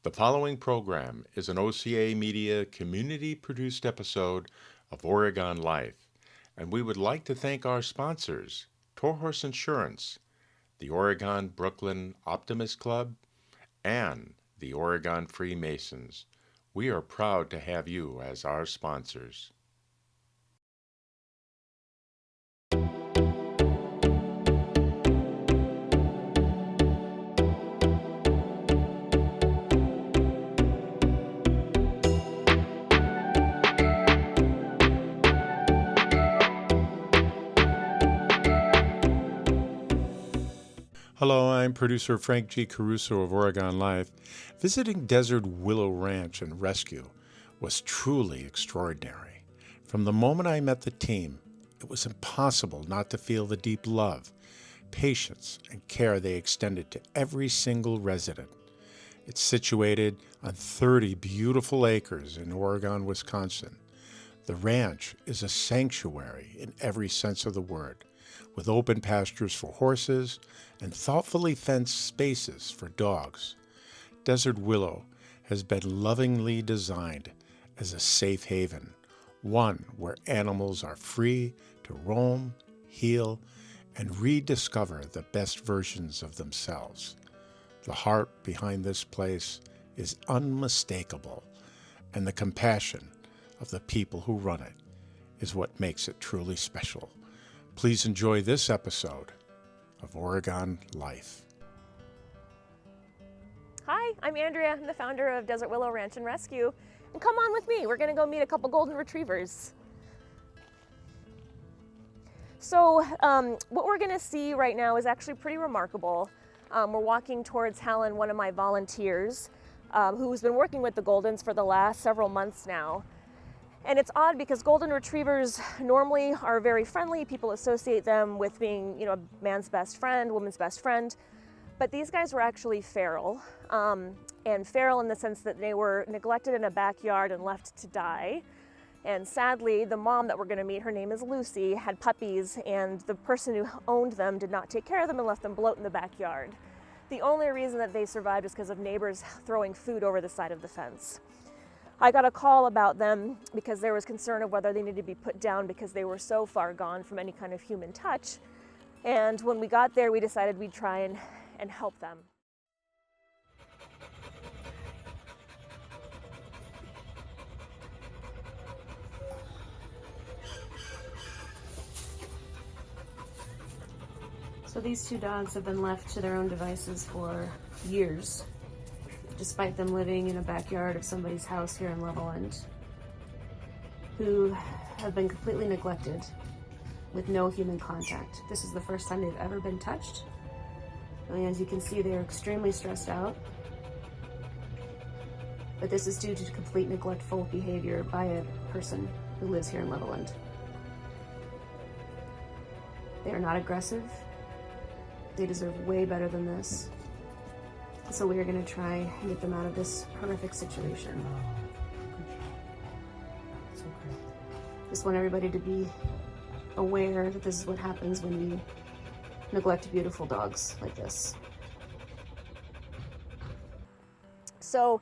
The following program is an OCAmedia community-produced episode of Oregon Life, and we would like to thank our sponsors, Torhorse Insurance, the Oregon Brooklyn Optimist Club, and the Oregon Freemasons. We are proud to have you as our sponsors. Hello, I'm producer Frank G. Caruso of Oregon Life. Visiting Desert Willow Ranch and Rescue was truly extraordinary. From the moment I met the team, it was impossible not to feel the deep love, patience, and care they extended to every single resident. It's situated on 30 beautiful acres in Oregon, Wisconsin. The ranch is a sanctuary in every sense of the word, with open pastures for horses and thoughtfully fenced spaces for dogs. Desert Willow has been lovingly designed as a safe haven, one where animals are free to roam, heal, and rediscover the best versions of themselves. The heart behind this place is unmistakable, and the compassion of the people who run it is what makes it truly special. Please enjoy this episode of Oregon Life. Hi, I'm Andrea. I'm the founder of Desert Willow Ranch and Rescue. And come on with me. We're going to go meet a couple golden retrievers. So what we're going to see right now is actually pretty remarkable. We're walking towards Helen, one of my volunteers, who's been working with the Goldens for the last several months now. And it's odd because golden retrievers normally are very friendly. People associate them with being, a man's best friend, woman's best friend. But these guys were actually feral. And feral in the sense that they were neglected in a backyard and left to die. And sadly, the mom that we're going to meet, her name is Lucy, had puppies, and the person who owned them did not take care of them and left them bloat in the backyard. The only reason that they survived is because of neighbors throwing food over the side of the fence. I got a call about them because there was concern of whether they needed to be put down because they were so far gone from any kind of human touch. And when we got there, we decided we'd try and help them. So these two dogs have been left to their own devices for years, despite them living in a backyard of somebody's house here in Levelland, who have been completely neglected with no human contact. This is the first time they've ever been touched. And as you can see, they're extremely stressed out. But this is due to complete neglectful behavior by a person who lives here in Levelland. They are not aggressive. They deserve way better than this. So we are going to try and get them out of this horrific situation. It's okay. Just want everybody to be aware that this is what happens when you neglect beautiful dogs like this. So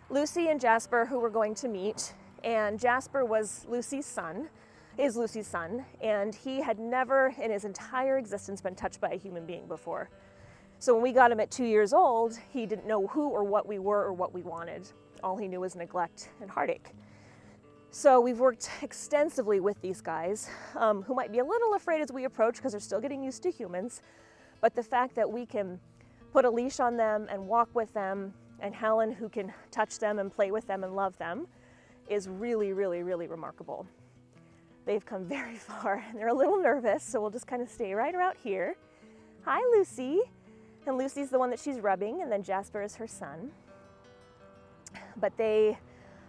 Lucy and Jasper, who we're going to meet, and Jasper was Lucy's son, is Lucy's son, and he had never in his entire existence been touched by a human being before. So when we got him at 2 years old, he didn't know who or what we were or what we wanted. All he knew was neglect and heartache. So we've worked extensively with these guys, who might be a little afraid as we approach because they're still getting used to humans. But the fact that we can put a leash on them and walk with them, and Helen, who can touch them and play with them and love them, is really, really, really remarkable. They've come very far and they're a little nervous, so we'll just kind of stay right around here. Hi, Lucy. And Lucy's the one that she's rubbing, and then Jasper is her son. But they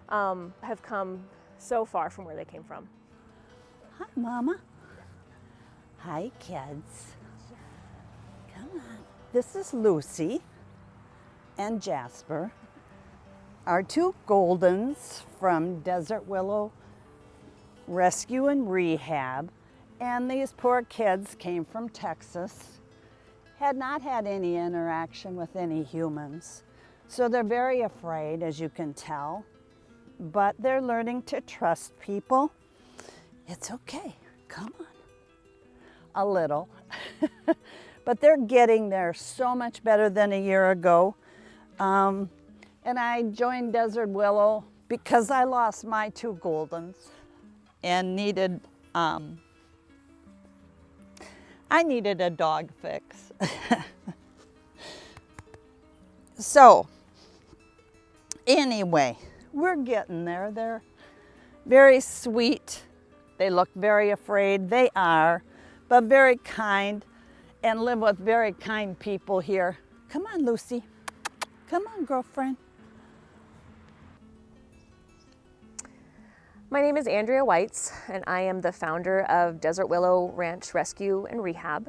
have come so far from where they came from. Hi, Mama. Hi, kids. Come on. This is Lucy and Jasper, our two Goldens from Desert Willow Rescue and Rehab. And these poor kids came from Texas, had not had any interaction with any humans, So they're very afraid, as you can tell, but they're learning to trust people. It's okay, come on. A little. But they're getting there so much better than a year ago. And I joined Desert Willow because I lost my 2 Goldens and needed, I needed a dog fix. So, anyway, we're getting there. They're very sweet. They look very afraid. They are, but very kind, and live with very kind people here. Come on, Lucy. Come on, girlfriend. My name is Andrea Weitz, and I am the founder of Desert Willow Ranch Rescue and Rehab.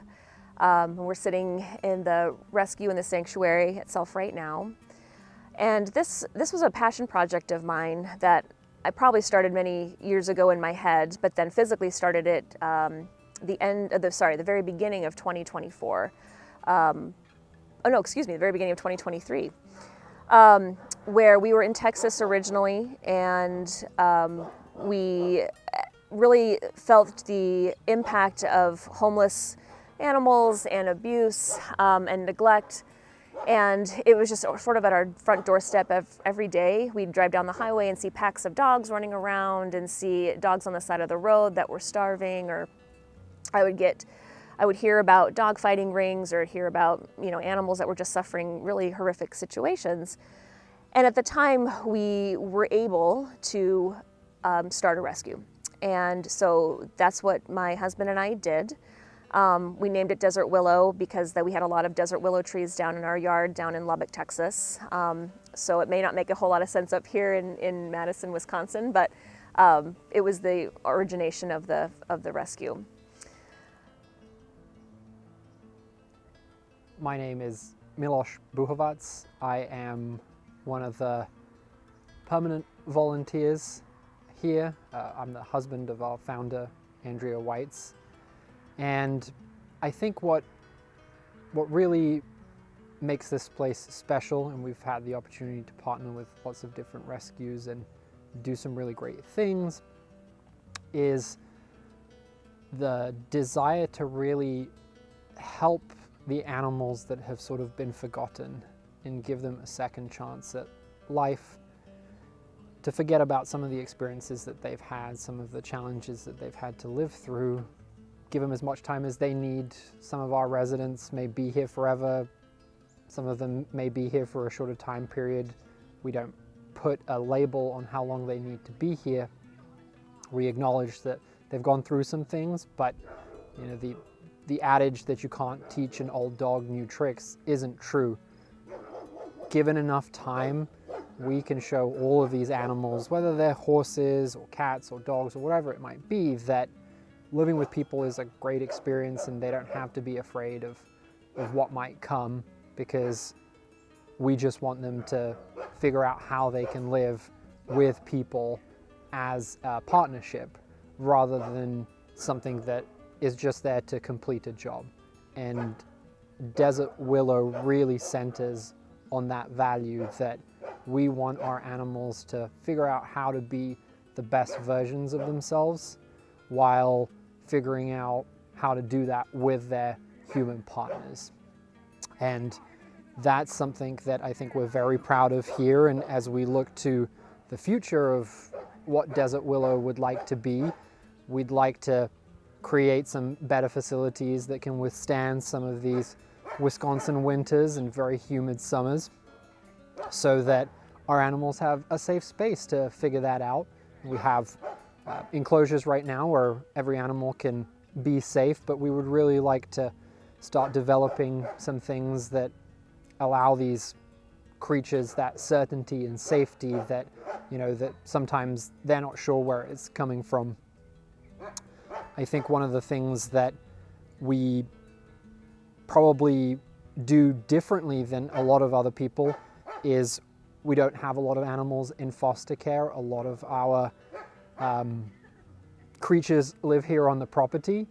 We're sitting in the rescue in the sanctuary itself right now. And this was a passion project of mine that I probably started many years ago in my head, but then physically started it the very beginning of 2024. The very beginning of 2023, where we were in Texas originally, and we really felt the impact of homeless animals and abuse and neglect. And it was just sort of at our front doorstep every day. We'd drive down the highway and see packs of dogs running around and see dogs on the side of the road that were starving, or I would hear about dog fighting rings, or hear about, animals that were just suffering really horrific situations. And at the time, we were able to start a rescue. And so that's what my husband and I did. We named it Desert Willow because we had a lot of desert willow trees down in our yard down in Lubbock, Texas. So it may not make a whole lot of sense up here in Madison, Wisconsin, but it was the origination of the rescue. My name is Miloš Buhovac. I am one of the permanent volunteers here. I'm the husband of our founder, Andrea Weitz. And I think what really makes this place special, and we've had the opportunity to partner with lots of different rescues and do some really great things, is the desire to really help the animals that have sort of been forgotten and give them a second chance at life, to forget about some of the experiences that they've had, some of the challenges that they've had to live through, give them as much time as they need. Some of our residents may be here forever. Some of them may be here for a shorter time period. We don't put a label on how long they need to be here. We acknowledge that they've gone through some things, but the adage that you can't teach an old dog new tricks isn't true. Given enough time, we can show all of these animals, whether they're horses or cats or dogs or whatever it might be, that living with people is a great experience, and they don't have to be afraid of what might come, because we just want them to figure out how they can live with people as a partnership rather than something that is just there to complete a job. And Desert Willow really centers on that value, that we want our animals to figure out how to be the best versions of themselves while figuring out how to do that with their human partners. And that's something that I think we're very proud of here. And as we look to the future of what Desert Willow would like to be, we'd like to create some better facilities that can withstand some of these Wisconsin winters and very humid summers, so that our animals have a safe space to figure that out. We have enclosures right now where every animal can be safe, but we would really like to start developing some things that allow these creatures that certainty and safety that, that sometimes they're not sure where it's coming from. I think one of the things that we probably do differently than a lot of other people is we don't have a lot of animals in foster care. A lot of our creatures live here on the property.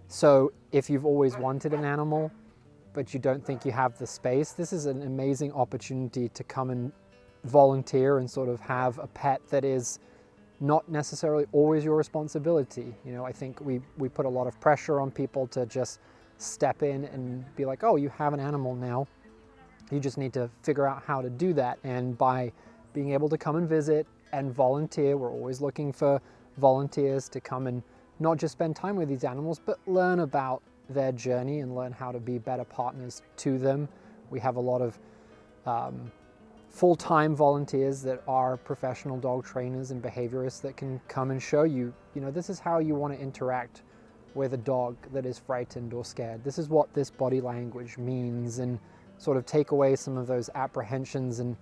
So if you've always wanted an animal, but you don't think you have the space, this is an amazing opportunity to come and volunteer and sort of have a pet that is not necessarily always your responsibility. You know, I think we put a lot of pressure on people to just step in and be like, oh, you have an animal now. You just need to figure out how to do that. And by being able to come and visit and volunteer, we're always looking for volunteers to come and not just spend time with these animals, but learn about their journey and learn how to be better partners to them. We have a lot of full-time volunteers that are professional dog trainers and behaviorists that can come and show you, you know, this is how you want to interact with a dog that is frightened or scared. This is what this body language means, and sort of take away some of those apprehensions and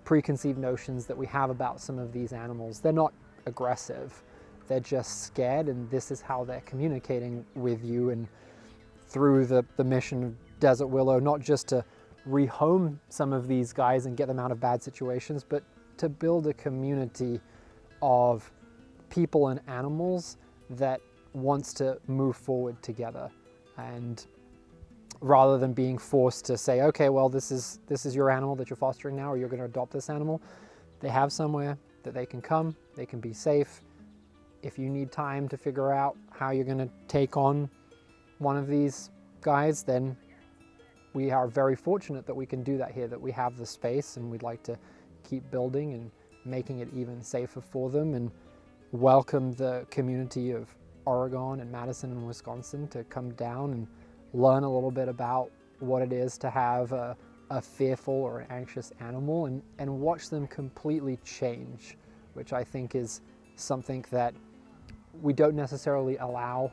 preconceived notions that we have about some of these animals. They're not aggressive, they're just scared, and this is how they're communicating with you. And through the mission of Desert Willow, not just to rehome some of these guys and get them out of bad situations, but to build a community of people and animals that wants to move forward together. And rather than being forced to say, okay, well, this is your animal that you're fostering now, or you're going to adopt this animal, they have somewhere that they can come, they can be safe. If you need time to figure out how you're going to take on one of these guys, then we are very fortunate that we can do that here, that we have the space, and we'd like to keep building and making it even safer for them, and welcome the community of Oregon and Madison and Wisconsin to come down and learn a little bit about what it is to have a fearful or an anxious animal, and watch them completely change, which I think is something that we don't necessarily allow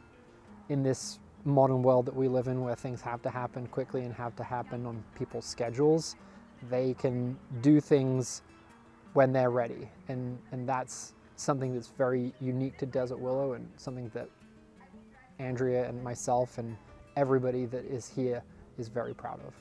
in this modern world that we live in, where things have to happen quickly and have to happen on people's schedules. They can do things when they're ready, and that's something that's very unique to Desert Willow, and something that Andrea and myself and everybody that is here is very proud of.